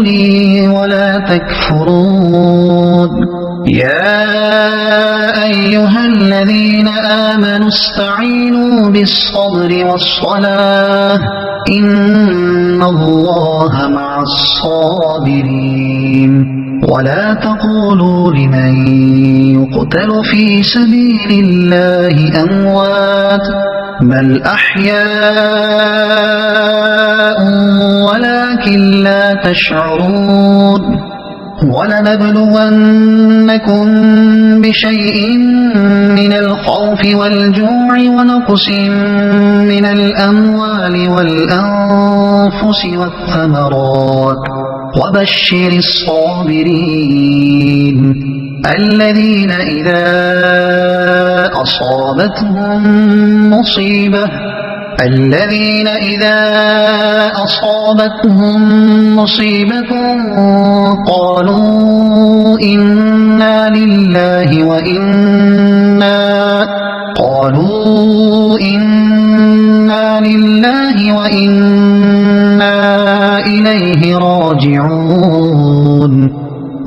رسلي ولا تكفرون يا أيها الذين آمنوا استعينوا بالصبر والصلاة إن الله مع الصابرين ولا تقولوا لمن يقتل في سبيل الله أموات بل أحياء ولكن لا تشعرون ولنبلونكم بشيء من الخوف والجوع ونقص من الأموال والأنفس والثمرات وبشر الصابرين الذين إذا أصابتهم مصيبة قالوا إنا لله وإنا إليه راجعون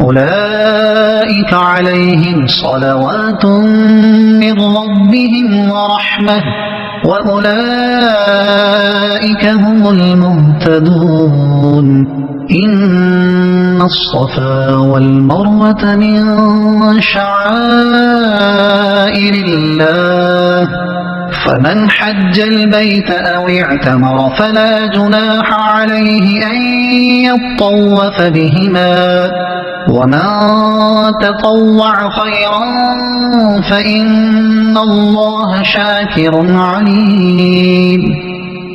أولئك عليهم صلوات من ربهم ورحمة وأولئك هم المهتدون إن الصفا والمروة من شعائر الله فمن حج البيت أو اعتمر فلا جناح عليه أن يطوف بهما ومن تطوع خيرا فإن الله شاكر عليم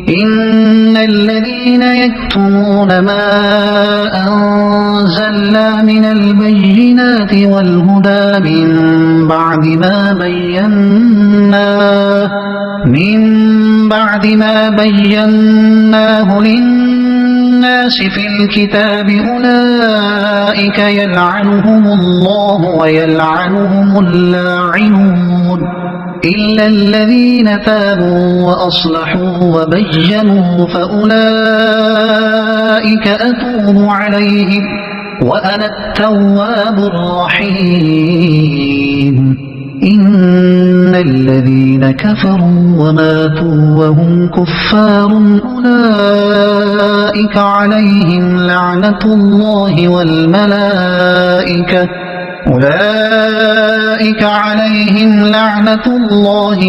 إن الذين يكتمون ما أنزلنا من البينات والهدى من بعد ما بيناه للناس في الكتاب أولئك يلعنهم الله ويلعنهم اللاعنون إلا الذين تابوا وأصلحوا وبينوا فأولئك أتوب عليهم وأنا التواب الرحيم إن الذين كفروا وماتوا وهم كفار أولئك عليهم لعنة الله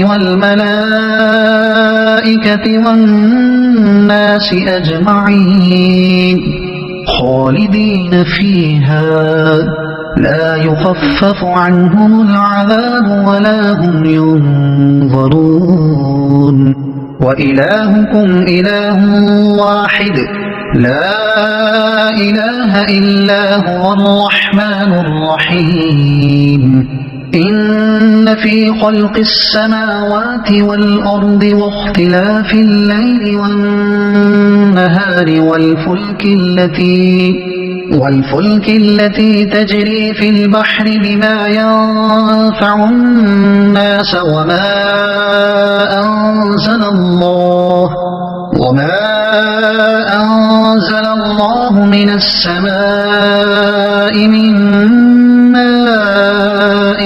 والملائكة والناس أجمعين خالدين فيها لا يخفف عنهم العذاب ولا هم ينظرون وإلهكم إله واحد لا إله إلا هو الرحمن الرحيم إن في خلق السماوات والأرض واختلاف الليل والنهار والفلك التي تجري في البحر بما ينفع الناس وما أنزل الله من السماء من ماء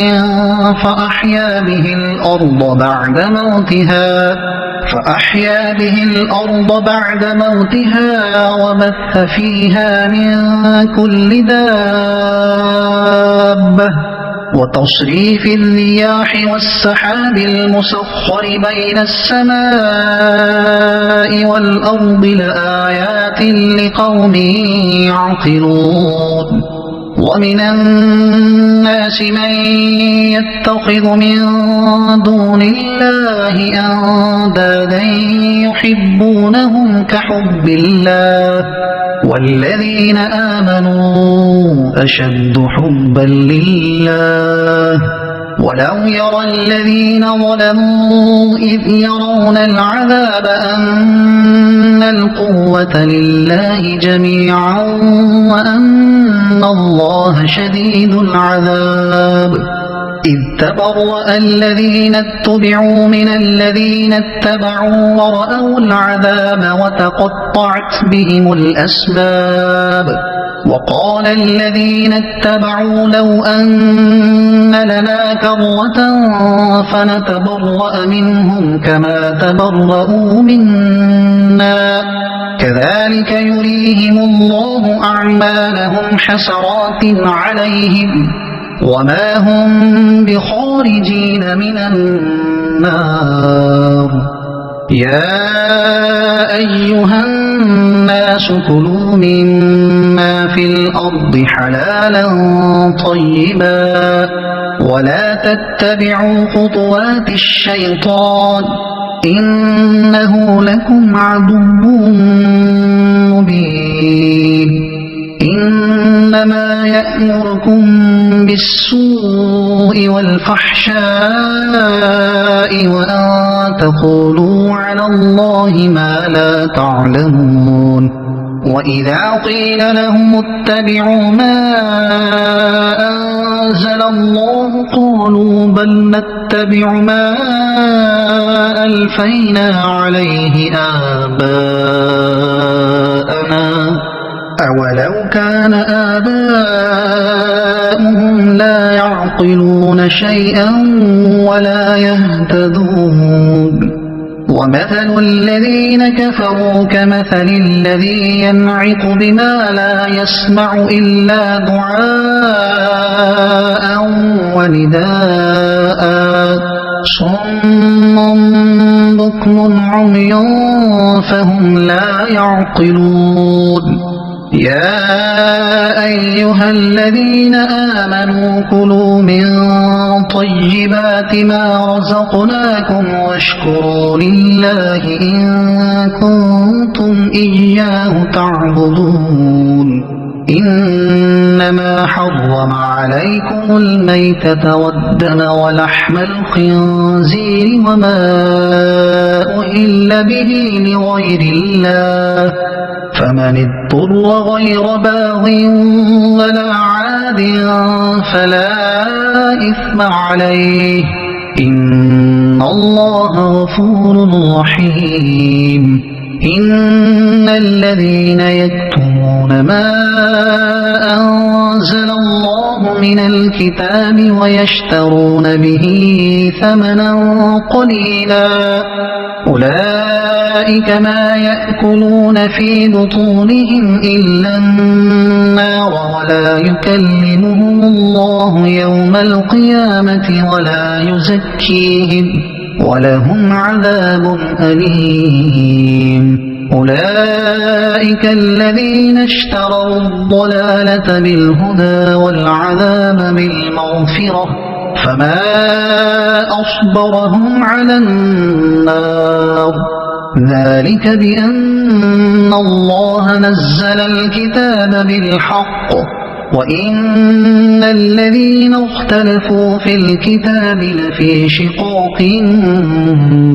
فأحيا به الأرض بعد موتها وبث فيها من كل دابة وتصريف الرياح والسحاب المسخر بين السماء والأرض لآيات لقوم يعقلون ومن الناس من يتخذ من دون الله أندادا يحبونهم كحب الله والذين آمنوا أشد حبا لله ولو يرى الذين ظلموا إذ يرون العذاب أن القوة لله جميعا وأن الله شديد العذاب إذ تبرأ الذين اتبعوا من الذين اتبعوا ورأوا العذاب وتقطعت بهم الأسباب وقال الذين اتبعوا لو أن لنا كرة فنتبرأ منهم كما تبرؤوا منا كذلك يريهم الله أعمالهم حسرات عليهم وما هم بخارجين من النار يا أيها الناس كلوا مما في الأرض حلالا طيبا ولا تتبعوا خطوات الشيطان إنه لكم عدو مبين إنما يأمركم بالسوء والفحشاء وأن تقولوا على الله ما لا تعلمون وإذا قيل لهم اتبعوا ما أنزل الله قالوا بل نتبع ما ألفينا عليه آباءنا أولو كان آباؤهم لا يعقلون شيئا ولا يهتدون ومثل الذين كفروا كمثل الذي ينعق بما لا يسمع إلا دعاء ونداء صم بكم عمي فهم لا يعقلون يا أيها الذين آمنوا كلوا من طيبات ما رزقناكم واشكروا لله إن كنتم إياه تعبدون إنما حرم عليكم الميتة والدم ولحم الخنزير وما أهل به لغير الله فمن اضطر غير باغ ولا عاد فلا إثم عليه إن الله غفور رحيم إن الذين يكتمون ما أنزل الله من الكتاب ويشترون به ثمنا قليلا أولئك ما يأكلون في بطونهم إلا النار ولا يكلمهم الله يوم القيامة ولا يزكيهم ولهم عذاب أليم أولئك الذين اشتروا الضلالة بالهدى والعذاب بالمغفرة فما أصبرهم على النار ذلك بأن الله نزل الكتاب بالحق وإن الذين اختلفوا في الكتاب لفي شقاق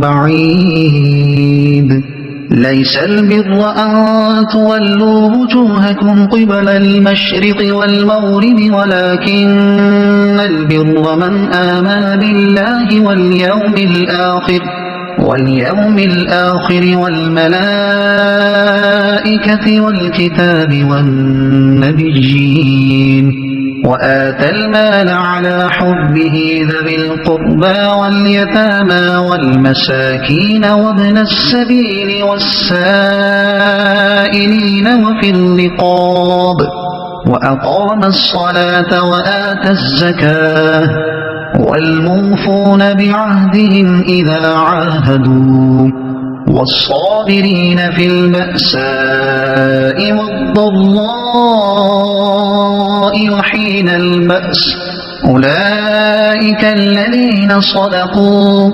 بعيد ليس البر أن تولوا وجوهكم قبل المشرق والمغرب ولكن البر من آمن بالله واليوم الآخر والملائكة والكتاب والنبيين وآتى المال على حبه ذوي القربى واليتامى والمساكين وابن السبيل والسائلين وفي الرقاب وأقام الصلاة وآتى الزكاة والموفون بعهدهم إذا عاهدوا والصابرين في البأساء والضراء وحين البأس أولئك الذين صدقوا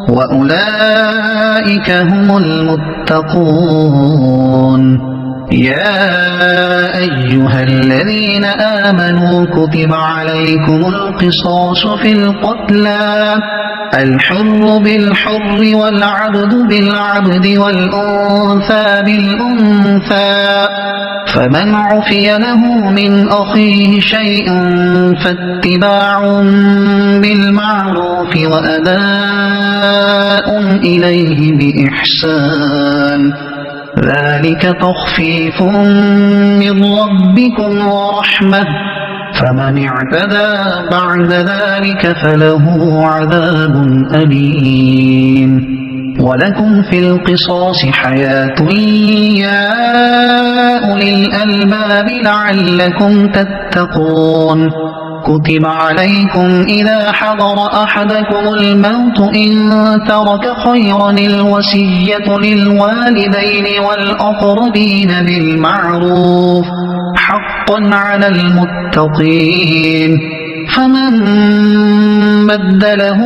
وأولئك هم المتقون يا أيها الذين آمنوا كتب عليكم القصاص في القتلى الحر بالحر والعبد بالعبد والأنثى بالأنثى فمن عفي له من أخيه شيء فاتباع بالمعروف وأداء إليه بإحسان ذلك تخفيف من ربكم ورحمة فمن اعتدى بعد ذلك فله عذاب أليم ولكم في القصاص حياة يا أولي الألباب لعلكم تتقون كتب عليكم إذا حضر أحدكم الموت إن ترك خيرا الوصية للوالدين والأقربين بالمعروف حقا على المتقين فمن بدله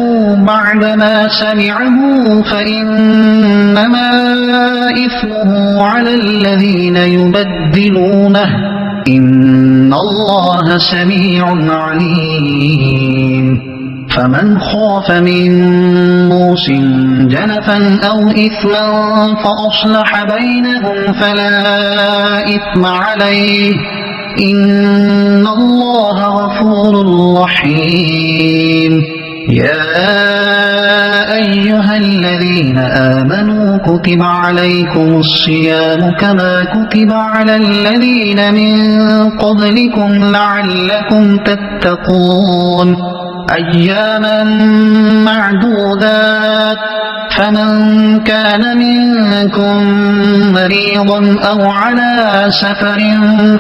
بعدما سمعه فإنما إثمه على الذين يبدلونه إن الله سميع عليم فمن خاف من موص جنفا أو إثما فأصلح بينهم فلا إثم عليه إن الله غفور رحيم يا أيها الذين آمنوا كتب عليكم الصيام كما كتب على الذين من قبلكم لعلكم تتقون أياما معدودات فمن كان منكم مريضا أو على سفر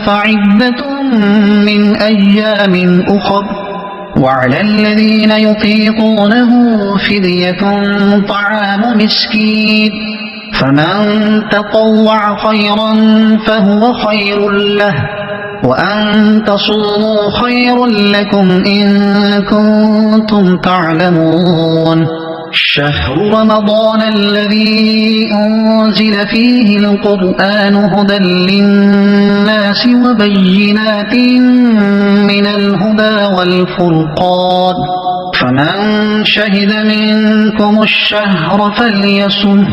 فعدة من أيام أخر وعلى الذين يطيقونه فدية طعام مسكين فمن تطوع خيرا فهو خير له وأن تصوموا خير لكم إن كنتم تعلمون شهر رمضان الذي أنزل فيه القرآن هدى للناس وبينات من الهدى والفرقان فمن شهد منكم الشهر فليصمه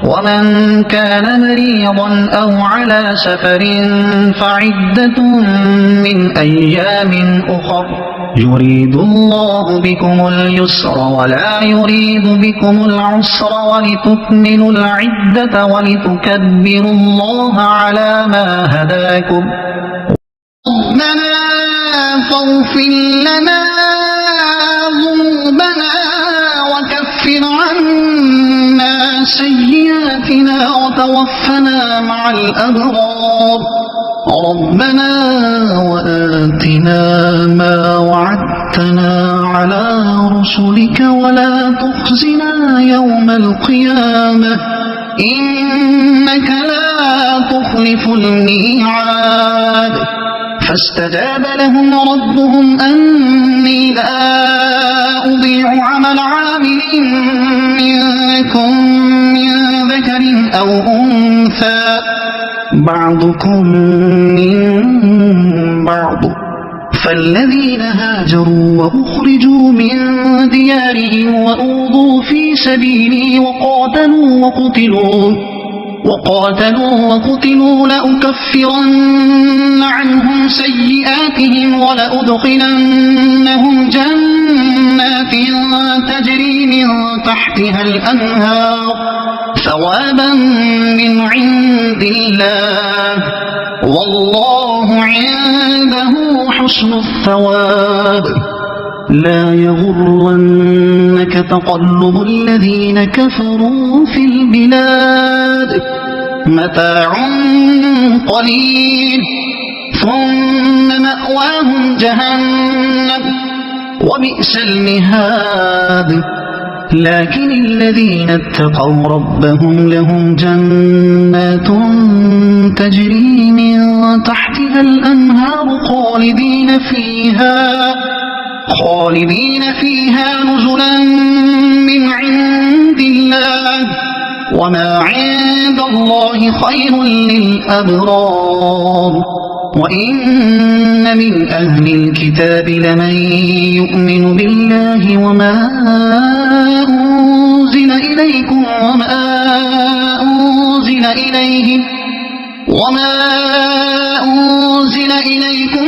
ومن كان مريضا أو على سفر فعدة من أيام أخر يريد الله بكم اليسر ولا يريد بكم العسر ولتكملوا العدة ولتكبروا الله على ما هداكم ربنا فاغفر لنا ذنوبنا وكفر عنا سيئاتنا وتوفنا مع الأبرار ربنا وآتنا ما وعدتنا على رسلك ولا تخزنا يوم القيامة إنك لا تخلف الميعاد فاستجاب لهم ربهم أني لا أضيع عمل عامل منكم من ذكر أو أنثى بعضكم من بعض فالذين هاجروا وأخرجوا من ديارهم وأوذوا في سبيلي وقاتلوا وقتلوا لأكفرن عنهم سيئاتهم ولأدخلنهم جنات تجري من تحتها الأنهار ثوابا من عند الله والله عنده حسن الثواب لا يغرنك تقلب الذين كفروا في البلاد متاع قليل ثم مأواهم جهنم وبئس المهاد لكن الذين اتقوا ربهم لهم جنات تجري من تحتها الأنهار خالدين فيها نزلا من عند الله وما عند الله خير للأبرار وإن من أهل الكتاب لمن يؤمن بالله وما أنزل إليكم وما أنزل إليهم وما أنزل إليهم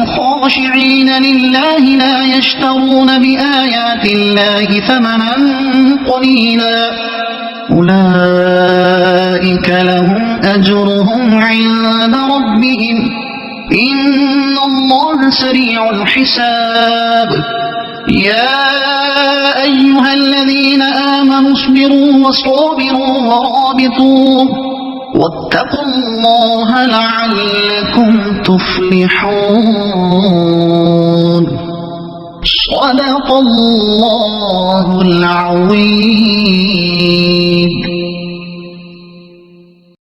خاشعين لله لا يشترون بآيات الله ثمنا قليلا أولئك لهم أجرهم عند ربهم إن الله سريع الحساب يا أيها الذين آمنوا اصبروا وصابروا ورابطوا واتقوا الله لعلكم تفلحون صدق الله العظيم.